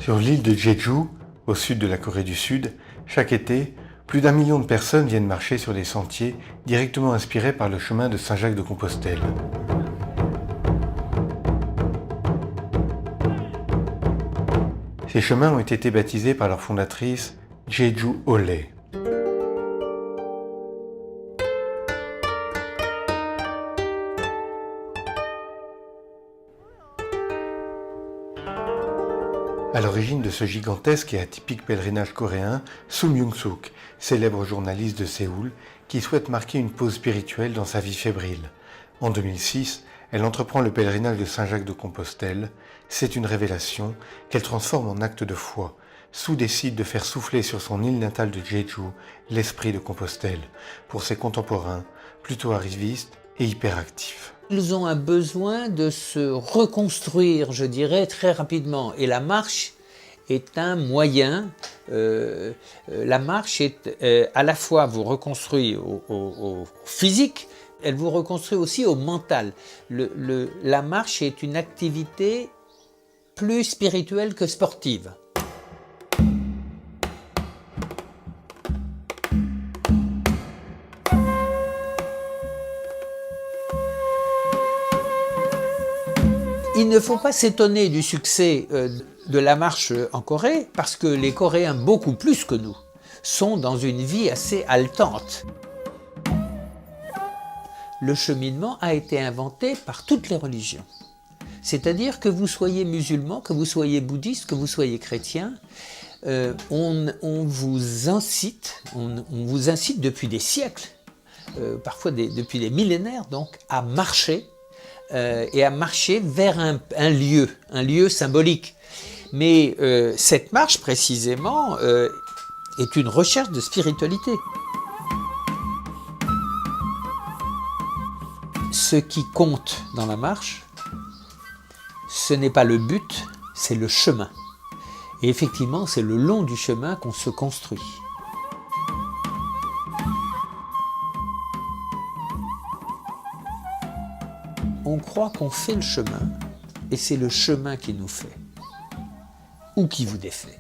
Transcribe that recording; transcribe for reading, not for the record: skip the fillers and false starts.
Sur l'île de Jeju, au sud de la Corée du Sud, chaque été, plus d'1 million de personnes viennent marcher sur des sentiers directement inspirés par le chemin de Saint-Jacques-de-Compostelle. Ces chemins ont été baptisés par leur fondatrice Jeju Ole. À l'origine de ce gigantesque et atypique pèlerinage coréen, Soo Myung-suk, célèbre journaliste de Séoul, qui souhaite marquer une pause spirituelle dans sa vie fébrile. En 2006, elle entreprend le pèlerinage de Saint-Jacques-de-Compostelle. C'est une révélation qu'elle transforme en acte de foi. Soo décide de faire souffler sur son île natale de Jeju l'esprit de Compostelle, pour ses contemporains, plutôt arrivistes et hyperactifs. Ils ont un besoin de se reconstruire, je dirais, très rapidement. Et la marche est un moyen. La marche est à la fois vous reconstruit au physique, elle vous reconstruit aussi au mental. La marche est une activité plus spirituelle que sportive. Il ne faut pas s'étonner du succès de la marche en Corée, parce que les Coréens, beaucoup plus que nous, sont dans une vie assez haletante. Le cheminement a été inventé par toutes les religions. C'est-à-dire que vous soyez musulman, que vous soyez bouddhiste, que vous soyez chrétien, on vous incite depuis des siècles, parfois depuis des millénaires donc, à marcher, et à marcher vers un lieu symbolique. Mais cette marche, précisément, est une recherche de spiritualité. Ce qui compte dans la marche, ce n'est pas le but, c'est le chemin. Et effectivement, c'est le long du chemin qu'on se construit. On croit qu'on fait le chemin, et c'est le chemin qui nous fait, ou qui vous défait.